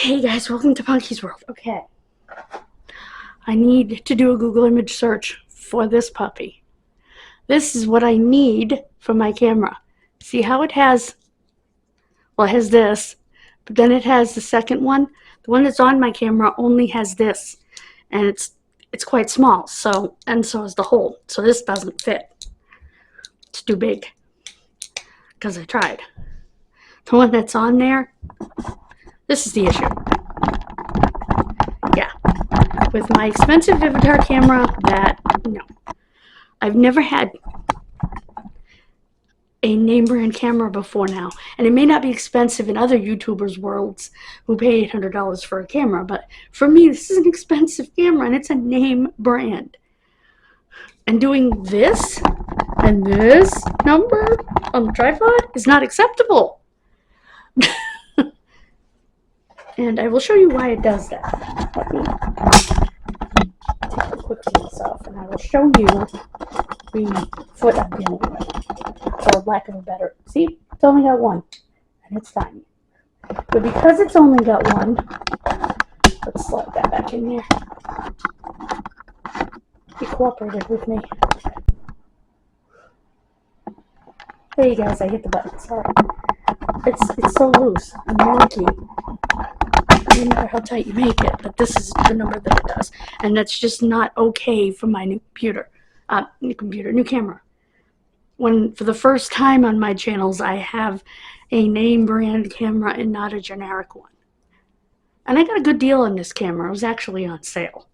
Hey guys, welcome to Punky's World. Okay, I need to do a Google image search for this puppy. This is what I need for my camera. See how it has, well, it has this, but then it has the second one. The one that's on my camera only has this, and it's quite small, so is the hole. So this doesn't fit. It's too big, because I tried. The one that's on there, this is the issue. Yeah, with my expensive Vivitar camera, no. I've never had a name brand camera before now, and it may not be expensive in other YouTubers' worlds who pay $800 for a camera, but for me, this is an expensive camera, and it's a name brand. And doing this and this number on the tripod is not acceptable. And I will show you why it does that. Let me take the quick piece off, and I will show you the foot I'm dealing with, for lack of a better. See, it's only got one, and it's tiny. But because it's only got one, let's slide that back in there. He cooperated with me. There you guys, I hit the button. Sorry. It's so loose and wonky. No matter how tight you make it, but this is the number that it does, and that's just not okay for my new camera. When for the first time on my channels, I have a name brand camera and not a generic one, and I got a good deal on this camera. It was actually on sale.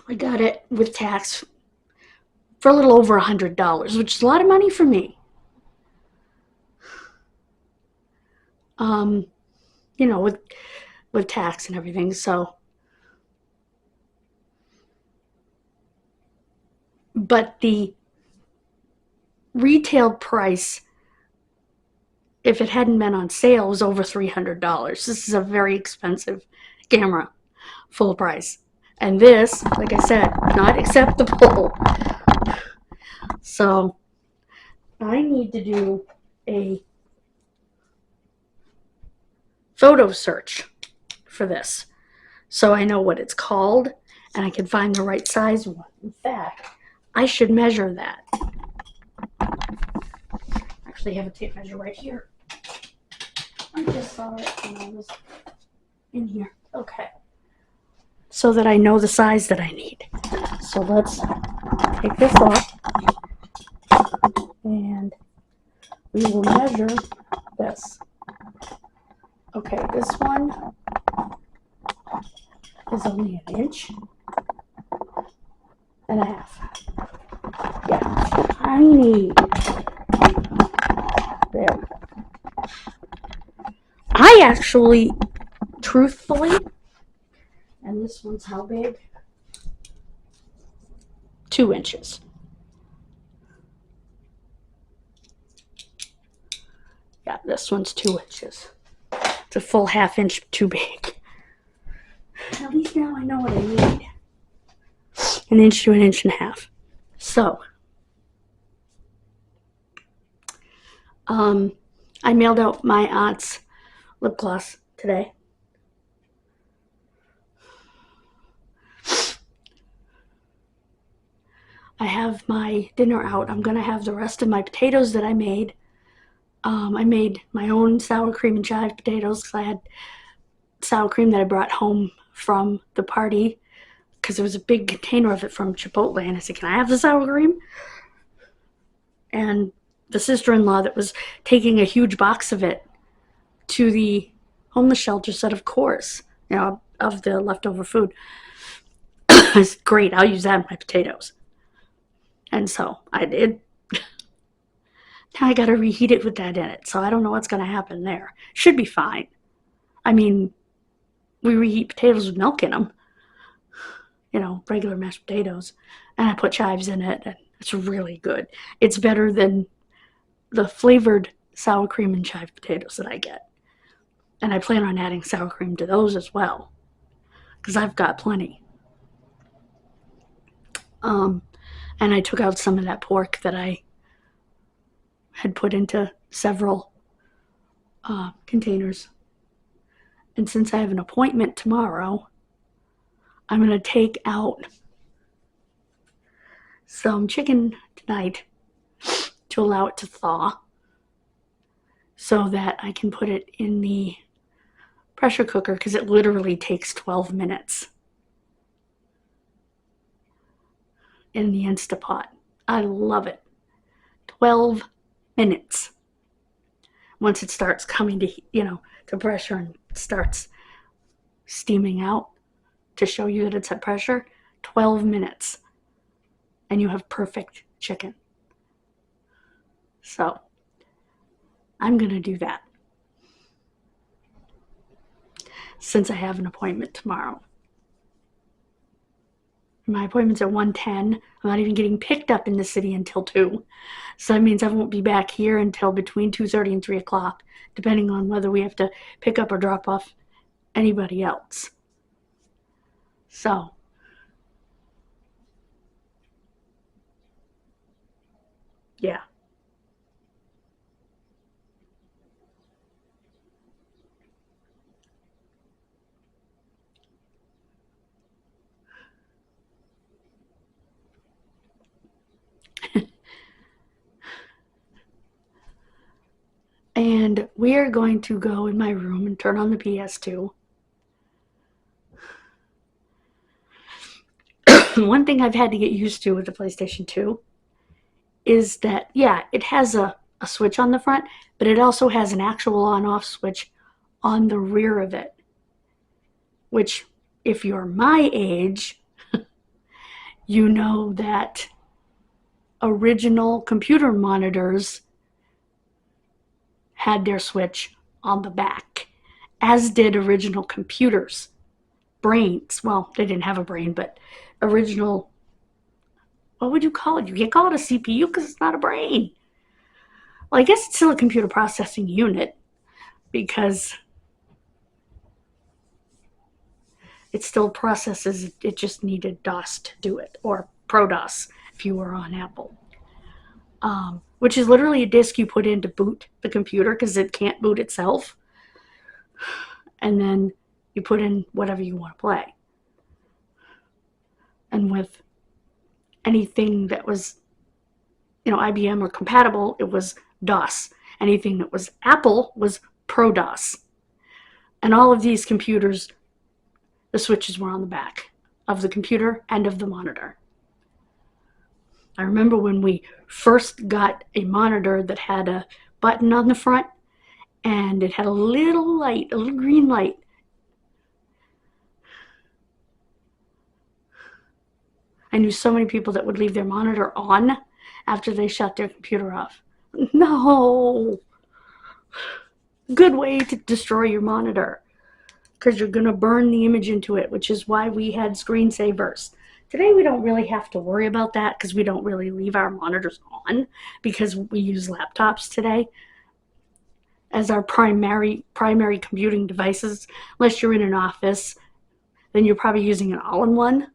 I got it with tax for a little over $100, which is a lot of money for me. You know, with tax and everything, so. But the retail price, if it hadn't been on sale, was over $300. This is a very expensive camera, full price. And this, like I said, not acceptable. So I need to do a photo search for this, so I know what it's called and I can find the right size one. In fact, I should measure that. Actually, I have a tape measure right here. I just saw it when I was in here. Okay, so that I know the size that I need. So let's take this off, and we will measure this. Okay, this one is only 1.5 inches. Yeah, tiny. There. I actually, truthfully, and this one's how big? 2 inches. Yeah, this one's 2 inches. It's a full 1/2 inch too big. At least now I know what I need. 1 inch to 1.5 inches. So, I mailed out my aunt's lip gloss today. I have my dinner out. I'm gonna have the rest of my potatoes that I made. I made my own sour cream and chive potatoes because I had sour cream that I brought home from the party, because there was a big container of it from Chipotle, and I said, can I have the sour cream? And the sister-in-law that was taking a huge box of it to the homeless shelter said, of course, you know, of the leftover food. It's great, I'll use that in my potatoes. And so I did. Now I gotta reheat it with that in it, so I don't know what's gonna happen there. Should be fine. I mean, we reheat potatoes with milk in them. You know, regular mashed potatoes. And I put chives in it, and it's really good. It's better than the flavored sour cream and chive potatoes that I get. And I plan on adding sour cream to those as well, because I've got plenty. And I took out some of that pork that I had put into several containers And since I have an appointment tomorrow, I'm going to take out some chicken tonight to allow it to thaw so that I can put it in the pressure cooker, because it literally takes 12 minutes in the Instapot. I love it. 12 minutes. Once it starts coming to, to pressure and starts steaming out to show you that it's at pressure, 12 minutes. And you have perfect chicken. So, I'm going to do that since I have an appointment tomorrow. My appointment's at 1:10. I'm not even getting picked up in the city until 2. So that means I won't be back here until between 2:30 and 3 o'clock, depending on whether we have to pick up or drop off anybody else. So, yeah. And we are going to go in my room and turn on the PS2. One thing I've had to get used to with the PlayStation 2 is that, yeah, it has a switch on the front, but it also has an actual on-off switch on the rear of it. Which, if you're my age, you know that original computer monitors had their switch on the back, as did original computers. Brains. Well, they didn't have a brain, but original, what would you call it? You can't call it a CPU because it's not a brain. Well, I guess it's still a computer processing unit because it still processes. It just needed DOS to do it, or ProDOS if you were on Apple. Which is literally a disk you put in to boot the computer because it can't boot itself. And then you put in whatever you want to play. And with anything that was, IBM or compatible, it was DOS. Anything that was Apple was ProDOS. And all of these computers, the switches were on the back of the computer and of the monitor. I remember when we first got a monitor that had a button on the front, and it had a little light, a little green light. I knew so many people that would leave their monitor on after they shut their computer off. No! Good way to destroy your monitor, because you're going to burn the image into it, which is why we had screensavers. Today we don't really have to worry about that because we don't really leave our monitors on because we use laptops today as our primary computing devices. Unless you're in an office, then you're probably using an all-in-one.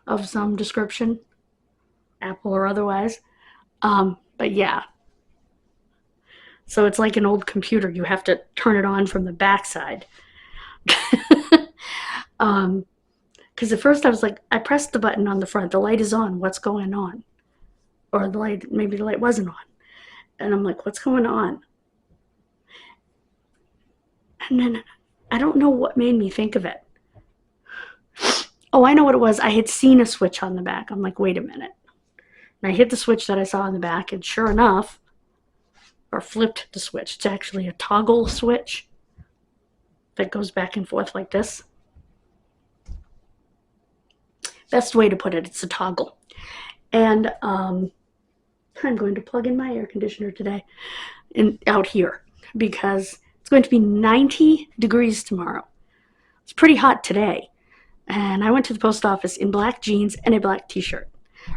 Of some description, Apple or otherwise. But yeah. So it's like an old computer. You have to turn it on from the backside. Because at first I was like, I pressed the button on the front. The light is on. What's going on? Or maybe the light wasn't on. And I'm like, what's going on? And then I don't know what made me think of it. Oh, I know what it was. I had seen a switch on the back. I'm like, wait a minute. And I hit the switch that I saw on the back, and sure enough, or flipped the switch. It's actually a toggle switch that goes back and forth like this. Best way to put it, it's a toggle. And I'm going to plug in my air conditioner today out here because it's going to be 90 degrees tomorrow. It's pretty hot today. And I went to the post office in black jeans and a black t-shirt,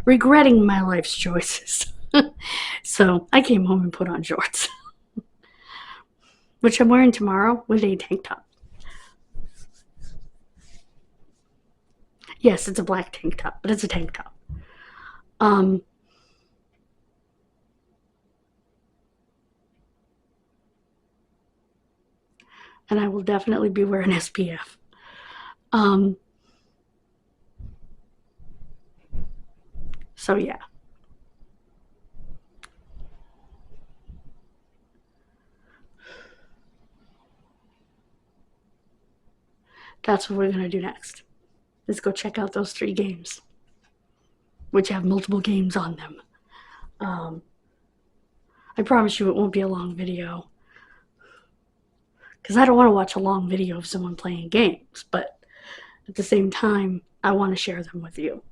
regretting my life's choices. So I came home and put on shorts, which I'm wearing tomorrow with a tank top. Yes, it's a black tank top, but it's a tank top. and I will definitely be wearing SPF. So yeah. That's what we're going to do next. Let's go check out those 3 games, which have multiple games on them. I promise you it won't be a long video, because I don't want to watch a long video of someone playing games, but at the same time, I want to share them with you.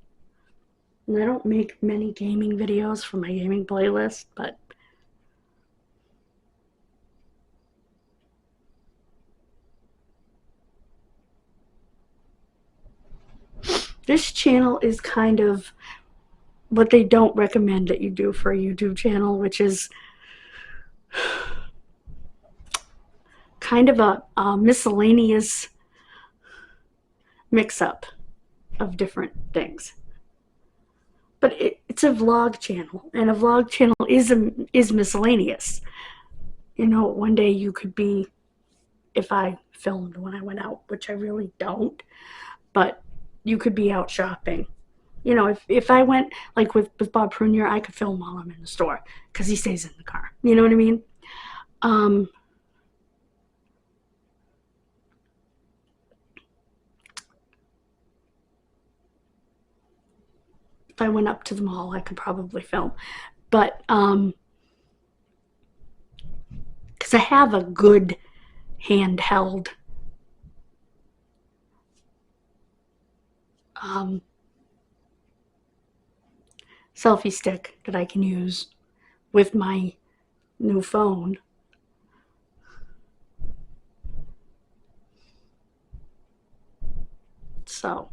And I don't make many gaming videos for my gaming playlist, but this channel is kind of what they don't recommend that you do for a YouTube channel, which is kind of a miscellaneous mix-up of different things. But it's a vlog channel, and a vlog channel is miscellaneous. You know, one day you could be, if I filmed when I went out, which I really don't, but you could be out shopping. You know, if I went, like with Bob Prunier, I could film while I'm in the store, because he stays in the car. You know what I mean? If I went up to the mall, I could probably film. But, because I have a good handheld selfie stick that I can use with my new phone. So,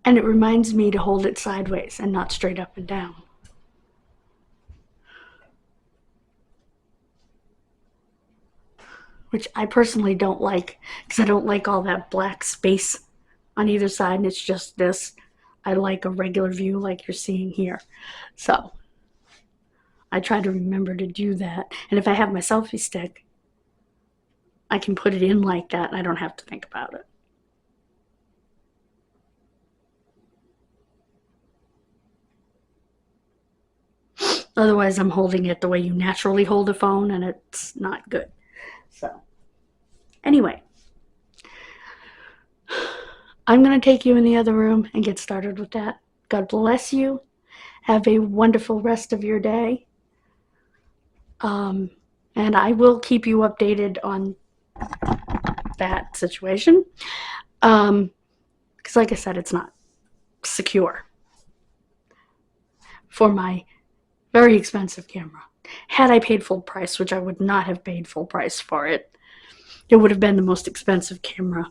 and it reminds me to hold it sideways and not straight up and down. Which I personally don't like, because I don't like all that black space on either side, and it's just this. I like a regular view like you're seeing here. So I try to remember to do that. And if I have my selfie stick, I can put it in like that and I don't have to think about it. Otherwise, I'm holding it the way you naturally hold a phone, and it's not good. So, anyway, I'm going to take you in the other room and get started with that. God bless you. Have a wonderful rest of your day. And I will keep you updated on that situation. Because like I said, it's not secure for my very expensive camera. Had I paid full price, which I would not have paid full price for it, it would have been the most expensive camera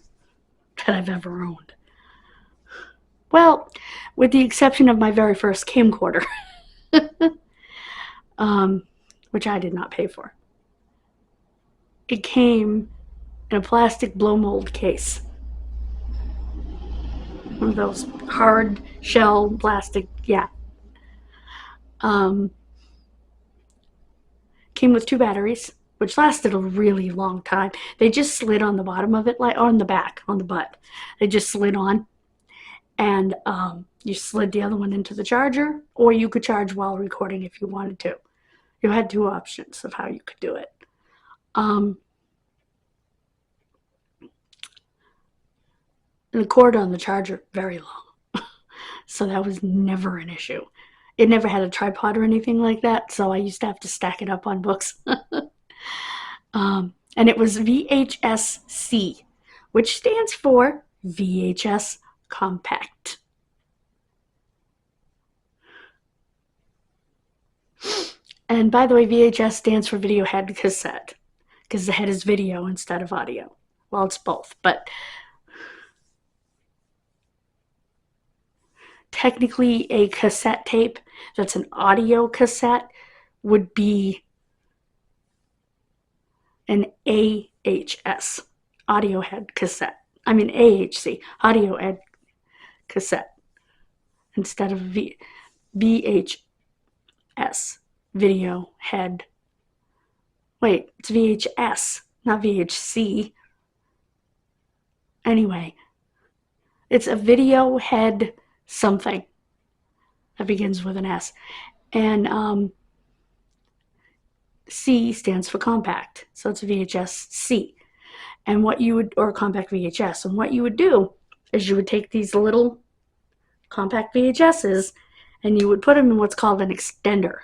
that I've ever owned. Well, with the exception of my very first camcorder, which I did not pay for. It came in a plastic blow mold case. One of those hard shell plastic, yeah. Came with 2 batteries, which lasted a really long time. They just slid on the bottom of it, like on the back, on the butt. They just slid on, and you slid the other one into the charger, or you could charge while recording if you wanted to. You had 2 options of how you could do it. And the cord on the charger, very long. So that was never an issue. It never had a tripod or anything like that, so I used to have to stack it up on books. And it was VHS-C, which stands for VHS Compact. And by the way, VHS stands for video head cassette, because the head is video instead of audio. Well, it's both, but technically a cassette tape that's an audio cassette would be an AHS, audio head cassette. I mean AHC, audio head cassette, instead of VHS, video head. Wait, it's VHS, not VHC. Anyway, it's a video head something that begins with an S. And C stands for compact, so it's VHS C. And what you would, or compact VHS, and what you would do is you would take these little compact VHSs and you would put them in what's called an extender.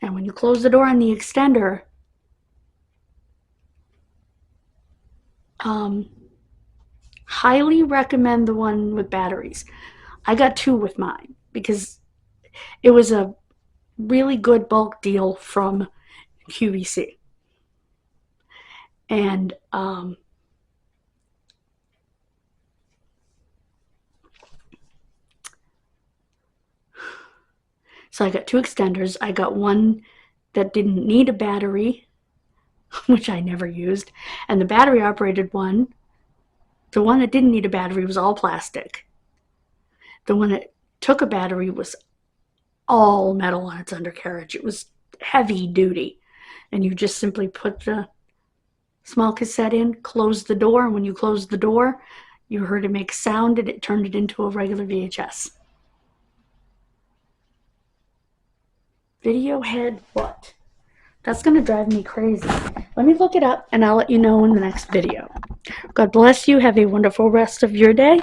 And when you close the door on the extender, highly recommend the one with batteries. I got 2 with mine because it was a really good bulk deal from QVC. And so I got 2 extenders. I got one that didn't need a battery, which I never used, and the battery operated one. The one that didn't need a battery was all plastic. The one that took a battery was all metal on its undercarriage. It was heavy duty, and you just simply put the small cassette in, close the door, and when you closed the door, you heard it make sound and it turned it into a regular VHS. Video head what? That's going to drive me crazy. Let me look it up and I'll let you know in the next video. God bless you. Have a wonderful rest of your day.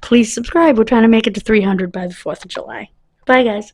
Please subscribe. We're trying to make it to 300 by the 4th of July. Bye, guys.